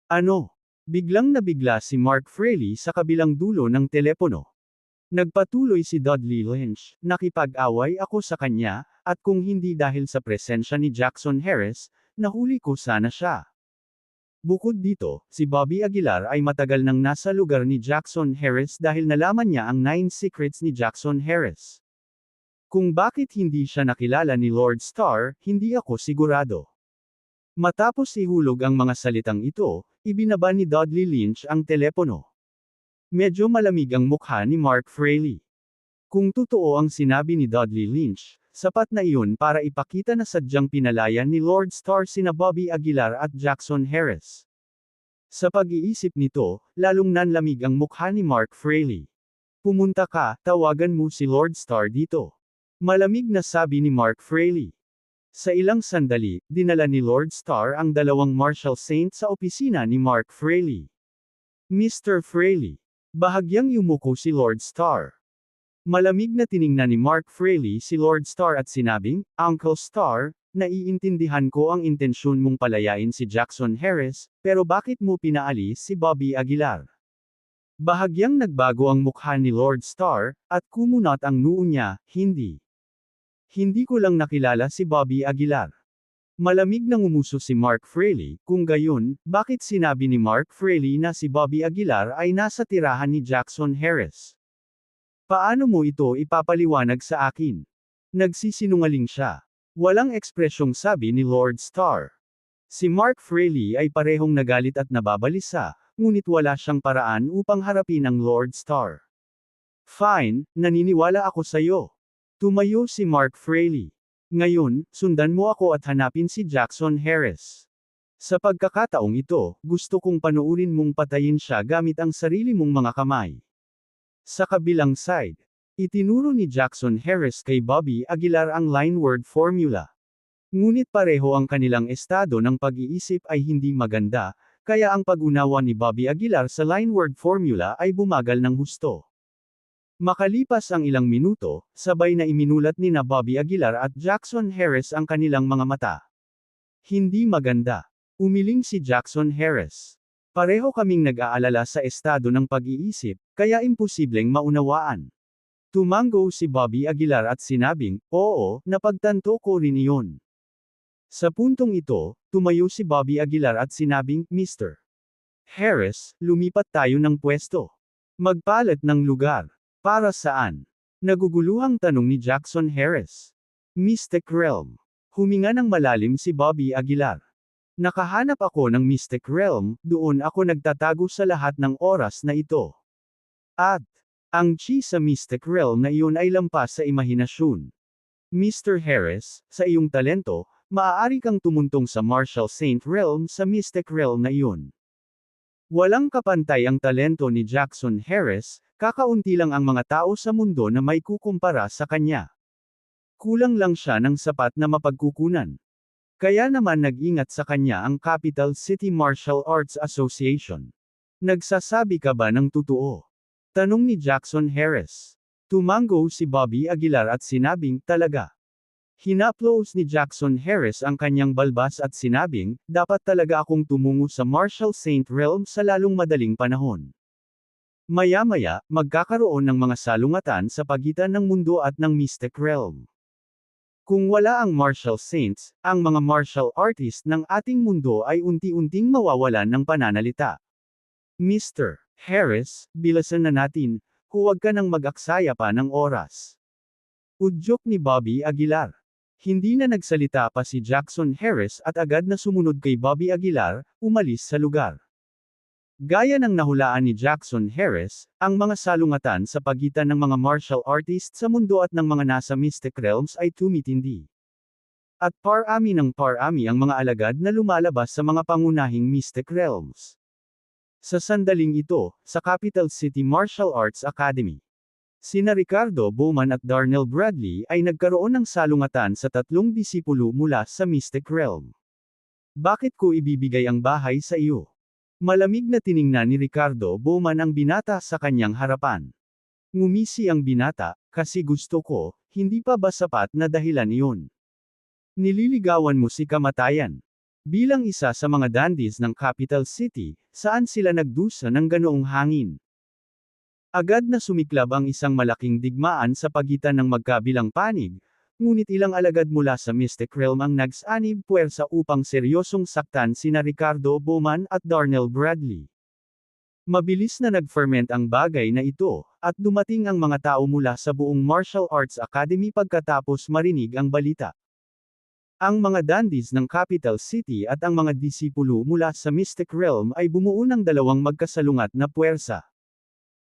A: Ano? Biglang nabigla si Mark Fraley sa kabilang dulo ng telepono. Nagpatuloy si Dudley Lynch, nakipag-away ako sa kanya, at kung hindi dahil sa presensya ni Jackson Harris, nahuli ko sana siya. Bukod dito, si Bobby Aguilar ay matagal nang nasa lugar ni Jackson Harris dahil nalaman niya ang 9 secrets ni Jackson Harris. Kung bakit hindi siya nakilala ni Lord Starr, hindi ako sigurado. Matapos ihulog ang mga salitang ito, ibinaba ni Dudley Lynch ang telepono. Medyo malamig ang mukha ni Mark Fraley. Kung totoo ang sinabi ni Dudley Lynch, sapat na iyon para ipakita na sadyang pinalayan ni Lord Starr sina Bobby Aguilar at Jackson Harris. Sa pag-iisip nito, lalong nanlamig ang mukha ni Mark Fraley. Pumunta ka, tawagan mo si Lord Starr dito. Malamig na sabi ni Mark Fraley. Sa ilang sandali, dinala ni Lord Starr ang dalawang Marshal Saint sa opisina ni Mark Fraley. Mr. Fraley. Bahagyang yumuko si Lord Starr. Malamig na tiningnan ni Mark Fraley si Lord Starr at sinabing, Uncle Starr, naiintindihan ko ang intensyon mong palayain si Jackson Harris, pero bakit mo pinaalis si Bobby Aguilar? Bahagyang nagbago ang mukha ni Lord Starr, at kumunat ang noo niya, hindi. Hindi ko lang nakilala si Bobby Aguilar. Malamig na ngumuso si Mark Fraley, kung gayon, bakit sinabi ni Mark Fraley na si Bobby Aguilar ay nasa tirahan ni Jackson Harris? Paano mo ito ipapaliwanag sa akin? Nagsisinungaling siya. Walang ekspresyong sabi ni Lord Starr. Si Mark Fraley ay parehong nagalit at nababalisa, ngunit wala siyang paraan upang harapin ang Lord Starr. Fine, naniniwala ako sayo. Tumayo si Mark Fraley. Ngayon, sundan mo ako at hanapin si Jackson Harris. Sa pagkakataong ito, gusto kong panuurin mong patayin siya gamit ang sarili mong mga kamay. Sa kabilang side, itinuro ni Jackson Harris kay Bobby Aguilar ang line word formula. Ngunit pareho ang kanilang estado ng pag-iisip ay hindi maganda, kaya ang pag-unawa ni Bobby Aguilar sa line word formula ay bumagal ng husto. Makalipas ang ilang minuto, sabay na iminulat ni na Bobby Aguilar at Jackson Harris ang kanilang mga mata. Hindi maganda. Umiling si Jackson Harris. Pareho kaming nag-aalala sa estado ng pag-iisip, kaya imposibleng maunawaan. Tumango si Bobby Aguilar at sinabing, oo, napagtanto ko rin iyon. Sa puntong ito, tumayo si Bobby Aguilar at sinabing, Mr. Harris, lumipat tayo ng pwesto. Magpalit ng lugar. Para saan? Naguguluhang tanong ni Jackson Harris. Mystic Realm. Huminga ng malalim si Bobby Aguilar. Nakahanap ako ng Mystic Realm, doon ako nagtatago sa lahat ng oras na ito. At, ang chi sa Mystic Realm na iyon ay lampas sa imahinasyon. Mr. Harris, sa iyong talento, maaari kang tumuntong sa Marshal Saint Realm sa Mystic Realm na iyon. Walang kapantay ang talento ni Jackson Harris, kakaunti lang ang mga tao sa mundo na may kukumpara sa kanya. Kulang lang siya ng sapat na mapagkukunan. Kaya naman nag-ingat sa kanya ang Capital City Martial Arts Association. Nagsasabi ka ba ng totoo? Tanong ni Jackson Harris. Tumango si Bobby Aguilar at sinabing, talaga. Hinaplos ni Jackson Harris ang kanyang balbas at sinabing, dapat talaga akong tumungo sa Marshal Saint Realm sa lalong madaling panahon. Maya-maya, magkakaroon ng mga salungatan sa pagitan ng mundo at ng Mystic Realm. Kung wala ang Martial Saints, ang mga martial artist ng ating mundo ay unti-unting mawawalan ng pananalita. Mr. Harris, bilasan na natin, huwag ka nang mag-aksaya pa ng oras. Udyok ni Bobby Aguilar. Hindi na nagsalita pa si Jackson Harris at agad na sumunod kay Bobby Aguilar, umalis sa lugar. Gaya ng nahulaan ni Jackson Harris, ang mga salungatan sa pagitan ng mga martial artists sa mundo at ng mga nasa Mystic Realms ay tumitindi. At parami ng parami ang mga alagad na lumalabas sa mga pangunahing Mystic Realms. Sa sandaling ito, sa Capital City Martial Arts Academy, sina Ricardo Bowman at Darnell Bradley ay nagkaroon ng salungatan sa tatlong disipulo mula sa Mystic Realm. Bakit ko ibibigay ang bahay sa iyo? Malamig na tiningnan ni Ricardo Bowman ang binata sa kanyang harapan. Ngumisi ang binata, kasi gusto ko, hindi pa ba sapat na dahilan iyon? Nililigawan mo si kamatayan. Bilang isa sa mga dandies ng Capital City, saan sila nagdusa ng ganoong hangin? Agad na sumiklab ang isang malaking digmaan sa pagitan ng magkabilang panig, ngunit ilang alagad mula sa Mystic Realm ang nagsanib puwersa upang seryosong saktan sina Ricardo Bowman at Darnell Bradley. Mabilis na nag-ferment ang bagay na ito, at dumating ang mga tao mula sa buong Martial Arts Academy pagkatapos marinig ang balita. Ang mga dandies ng Capital City at ang mga disipulo mula sa Mystic Realm ay bumuo ng dalawang magkasalungat na puwersa.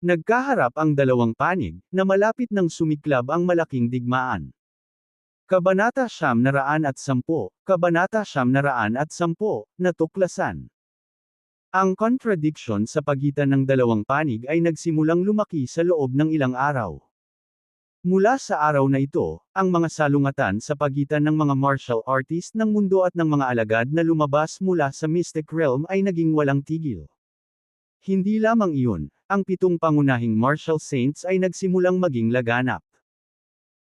A: Nagkaharap ang dalawang panig, na malapit nang sumiklab ang malaking digmaan. Kabanata 910, Kabanata 910, natuklasan. Ang contradiction sa pagitan ng dalawang panig ay nagsimulang lumaki sa loob ng ilang araw. Mula sa araw na ito, ang mga salungatan sa pagitan ng mga martial artist ng mundo at ng mga alagad na lumabas mula sa Mystic Realm ay naging walang tigil. Hindi lamang iyon, ang 7 pangunahing martial saints ay nagsimulang maging laganap.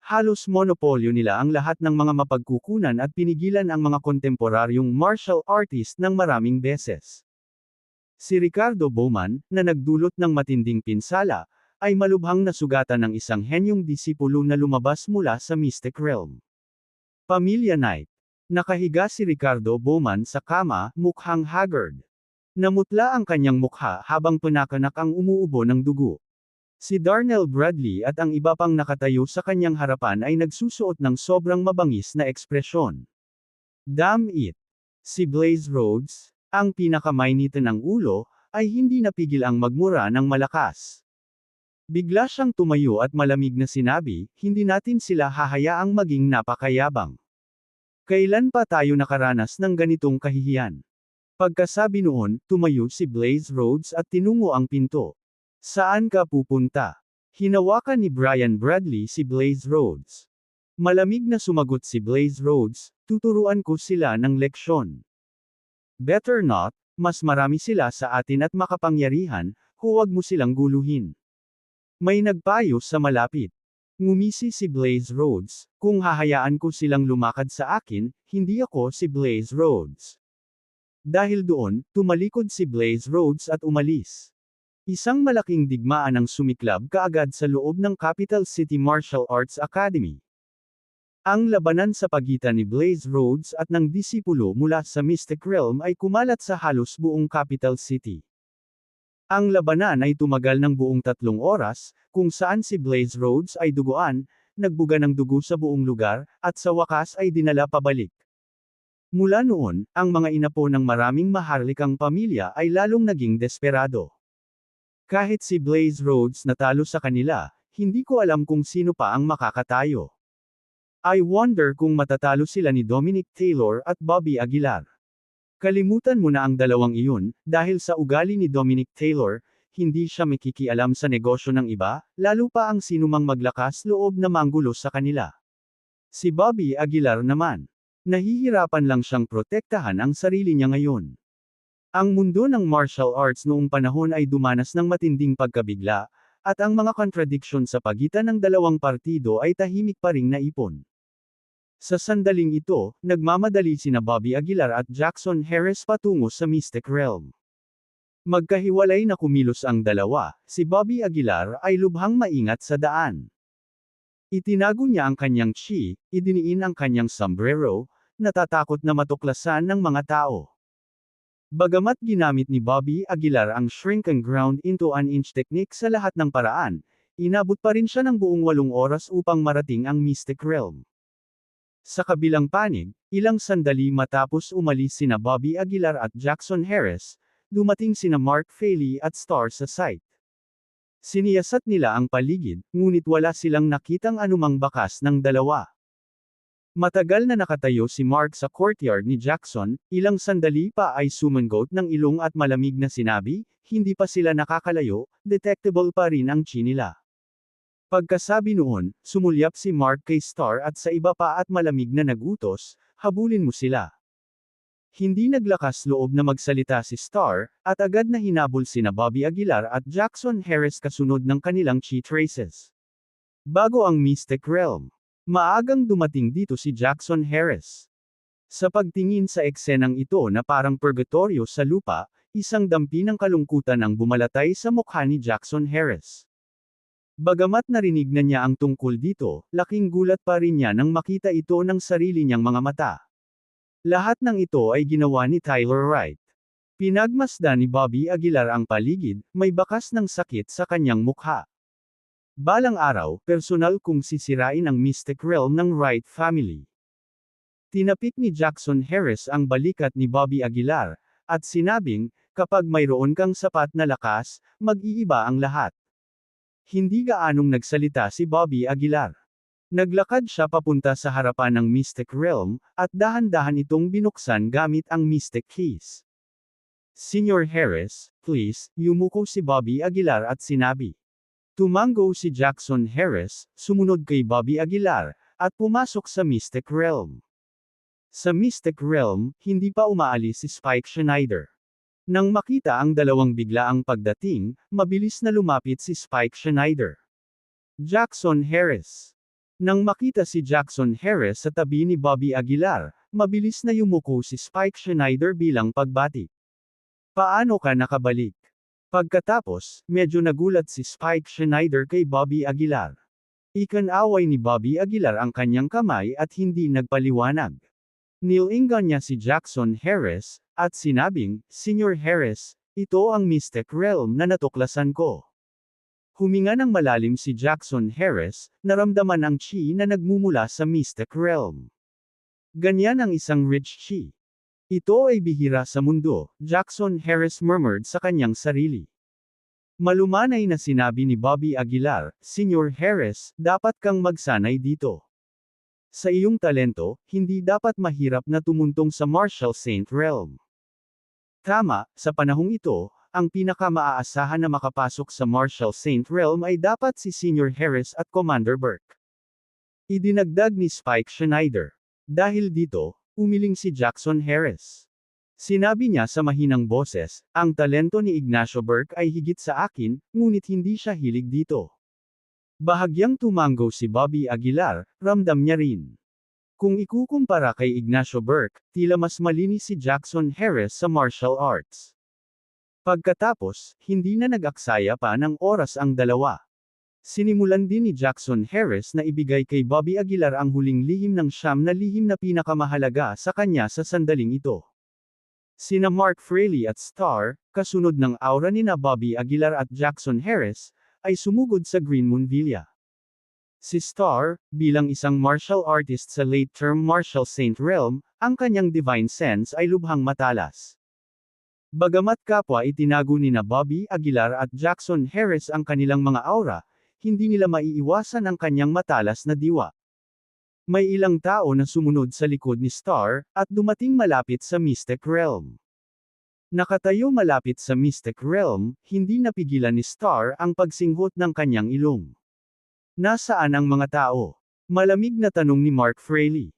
A: Halos monopolyo nila ang lahat ng mga mapagkukunan at pinigilan ang mga kontemporaryong martial artist ng maraming beses. Si Ricardo Bowman, na nagdulot ng matinding pinsala, ay malubhang nasugatan ng isang henyong disipulo na lumabas mula sa Mystic Realm. Pamilya Knight. Nakahiga si Ricardo Bowman sa kama, mukhang haggard. Namutla ang kanyang mukha habang pinakanak ang umuubo ng dugo. Si Darnell Bradley at ang iba pang nakatayo sa kanyang harapan ay nagsusuot ng sobrang mabangis na ekspresyon. Damn it! Si Blaze Rhodes, ang pinakamainitan ng ulo, ay hindi napigil ang magmura ng malakas. Bigla siyang tumayo at malamig na sinabi, hindi natin sila hahayaang maging napakayabang. Kailan pa tayo nakaranas ng ganitong kahihiyan? Pagkasabi noon, tumayo si Blaze Rhodes at tinungo ang pinto. Saan ka pupunta? Hinawakan ni Brian Bradley si Blaze Rhodes. Malamig na sumagot si Blaze Rhodes, tuturuan ko sila ng leksyon. Better not, mas marami sila sa atin at makapangyarihan, huwag mo silang guluhin. May nagpayo sa malapit. Ngumisi si Blaze Rhodes, kung hahayaan ko silang lumakad sa akin, hindi ako si Blaze Rhodes. Dahil doon, tumalikod si Blaze Rhodes at umalis. Isang malaking digmaan ang sumiklab kaagad sa loob ng Capital City Martial Arts Academy. Ang labanan sa pagitan ni Blaze Rhodes at ng disipulo mula sa Mystic Realm ay kumalat sa halos buong Capital City. Ang labanan ay tumagal ng buong 3 oras, kung saan si Blaze Rhodes ay duguan, nagbuga ng dugo sa buong lugar, at sa wakas ay dinala pabalik. Mula noon, ang mga inapo ng maraming maharlikang pamilya ay lalong naging desperado. Kahit si Blaze Rhodes natalo sa kanila, hindi ko alam kung sino pa ang makakatayo. I wonder kung matatalo sila ni Dominic Taylor at Bobby Aguilar. Kalimutan mo na ang dalawang iyon, dahil sa ugali ni Dominic Taylor, hindi siya makikialam sa negosyo ng iba, lalo pa ang sinumang maglakas loob na manggulo sa kanila. Si Bobby Aguilar naman, nahihirapan lang siyang protektahan ang sarili niya ngayon. Ang mundo ng martial arts noong panahon ay dumanas ng matinding pagkabigla, at ang mga contradiction sa pagitan ng dalawang partido ay tahimik pa ring naipon. Sa sandaling ito, nagmamadali sina Bobby Aguilar at Jackson Harris patungo sa Mystic Realm. Magkahiwalay na kumilos ang dalawa, si Bobby Aguilar ay lubhang maingat sa daan. Itinago niya ang kanyang chi, idiniin ang kanyang sombrero, natatakot na matuklasan ng mga tao. Bagamat ginamit ni Bobby Aguilar ang shrink and ground into an inch technique sa lahat ng paraan, inabot pa rin siya ng buong 8 oras upang marating ang Mystic Realm. Sa kabilang panig, ilang sandali matapos umalis sina Bobby Aguilar at Jackson Harris, dumating sina Mark Faley at Star sa site. Siniyasat nila ang paligid, ngunit wala silang nakitang anumang bakas ng dalawa. Matagal na nakatayo si Mark sa courtyard ni Jackson, ilang sandali pa ay sumangot ng ilong at malamig na sinabi, hindi pa sila nakakalayo, detectable pa rin ang chi nila. Pagkasabi noon, sumulyap si Mark kay Star at sa iba pa at malamig na nagutos, habulin mo sila. Hindi naglakas loob na magsalita si Star, at agad na hinabol sina Bobby Aguilar at Jackson Harris kasunod ng kanilang chi traces. Bago ang Mystic Realm, maagang dumating dito si Jackson Harris. Sa pagtingin sa eksenang ito na parang purgatorio sa lupa, isang dampi ng kalungkutan ang bumalatay sa mukha ni Jackson Harris. Bagamat narinig na niya ang tungkol dito, laking gulat pa rin niya nang makita ito ng sarili niyang mga mata. Lahat ng ito ay ginawa ni Tyler Wright. Pinagmasdan ni Bobby Aguilar ang paligid, may bakas ng sakit sa kanyang mukha. Balang araw, personal kung sisirain ang Mystic Realm ng Wright family. Tinapik ni Jackson Harris ang balikat ni Bobby Aguilar, at sinabing, kapag mayroon kang sapat na lakas, mag-iiba ang lahat. Hindi gaanong nagsalita si Bobby Aguilar. Naglakad siya papunta sa harapan ng Mystic Realm, at dahan-dahan itong binuksan gamit ang Mystic Keys. Senior Harris, please, yumuko si Bobby Aguilar at sinabi. Tumango si Jackson Harris, sumunod kay Bobby Aguilar, at pumasok sa Mystic Realm. Sa Mystic Realm, hindi pa umaalis si Spike Schneider. Nang makita ang dalawang biglaang pagdating, mabilis na lumapit si Spike Schneider. Jackson Harris. Nang makita si Jackson Harris sa tabi ni Bobby Aguilar, mabilis na yumuko si Spike Schneider bilang pagbati. Paano ka nakabalik? Pagkatapos, medyo nagulat si Spike Schneider kay Bobby Aguilar. Ikinaway ni Bobby Aguilar ang kanyang kamay at hindi nagpaliwanag. Nilingan niya si Jackson Harris, at sinabing, "Senior Harris, ito ang Mystic Realm na natuklasan ko." Huminga ng malalim si Jackson Harris, naramdaman ang chi na nagmumula sa Mystic Realm. Ganyan ang isang rich chi. Ito ay bihira sa mundo, Jackson Harris murmured sa kanyang sarili. Malumanay na sinabi ni Bobby Aguilar, "Senior Harris, dapat kang magsanay dito. Sa iyong talento, hindi dapat mahirap na tumuntong sa Martial Saint Realm." Tama, sa panahong ito, ang pinaka-maaasahan na makapasok sa Martial Saint Realm ay dapat si Senior Harris at Commander Burke. Idinagdag ni Spike Schneider. Dahil dito, umiling si Jackson Harris. Sinabi niya sa mahinang boses, "Ang talento ni Ignacio Burke ay higit sa akin, ngunit hindi siya hilig dito." Bahagyang tumango si Bobby Aguilar, ramdam niya rin. Kung ikukumpara kay Ignacio Burke, tila mas malinis si Jackson Harris sa martial arts. Pagkatapos, hindi na nag-aksaya pa ng oras ang dalawa. Sinimulan din ni Jackson Harris na ibigay kay Bobby Aguilar ang huling lihim ng siyam na lihim na pinakamahalaga sa kanya sa sandaling ito. Sina Mark Fraley at Star, kasunod ng aura ni Bobby Aguilar at Jackson Harris, ay sumugod sa Green Moon Villa. Si Star, bilang isang martial artist sa late-term Martial Saint Realm, ang kanyang divine sense ay lubhang matalas. Bagamat kapwa itinago ni Bobby Aguilar at Jackson Harris ang kanilang mga aura, hindi nila maiiwasan ang kanyang matalas na diwa. May ilang tao na sumunod sa likod ni Star, at dumating malapit sa Mystic Realm. Nakatayo malapit sa Mystic Realm, hindi napigilan ni Star ang pagsinghot ng kanyang ilong. "Nasaan ang mga tao?" Malamig na tanong ni Mark Fraley.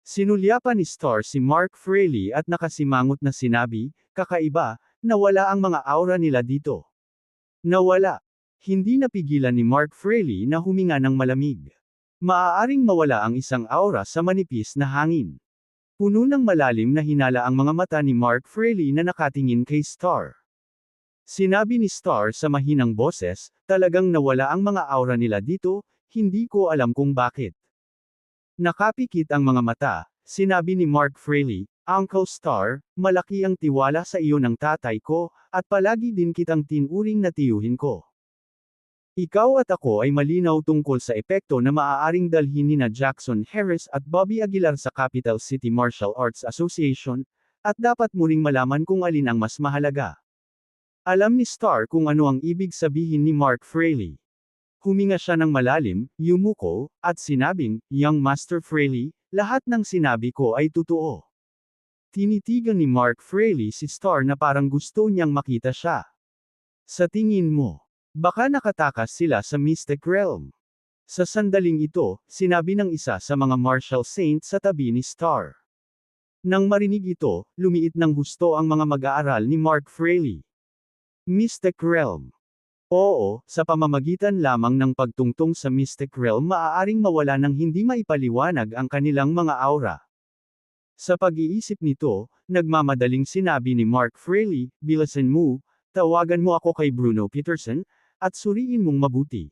A: Sinulyapan ni Star si Mark Fraley at nakasimangot na sinabi, "Kakaiba, nawala ang mga aura nila dito." Nawala. Hindi napigilan ni Mark Fraley na huminga ng malamig. Maaaring mawala ang isang aura sa manipis na hangin. Puno ng malalim na hinala ang mga mata ni Mark Fraley na nakatingin kay Star. Sinabi ni Star sa mahinang boses, "Talagang nawala ang mga aura nila dito, hindi ko alam kung bakit." Nakapikit ang mga mata, sinabi ni Mark Fraley, "Uncle Star, malaki ang tiwala sa iyo ng tatay ko, at palagi din kitang tinuring na tiyuhin ko. Ikaw at ako ay malinaw tungkol sa epekto na maaaring dalhin ni Jackson Harris at Bobby Aguilar sa Capital City Martial Arts Association, at dapat mo ring malaman kung alin ang mas mahalaga." Alam ni Star kung ano ang ibig sabihin ni Mark Fraley. Huminga siya ng malalim, yumuko, at sinabing, "Young Master Fraley, lahat ng sinabi ko ay totoo." Tinitigan ni Mark Fraley si Star na parang gusto niyang makita siya. "Sa tingin mo, baka nakatakas sila sa Mystic Realm?" Sa sandaling ito, sinabi ng isa sa mga martial saints sa tabi ni Star. Nang marinig ito, lumiit ng husto ang mga mag-aaral ni Mark Fraley. Mystic Realm. Oo, sa pamamagitan lamang ng pagtungtong sa Mystic Realm maaaring mawala ng hindi maipaliwanag ang kanilang mga aura. Sa pag-iisip nito, nagmamadaling sinabi ni Mark Fraley, "Bilisan mo, tawagan mo ako kay Bruno Peterson, at suriin mong mabuti."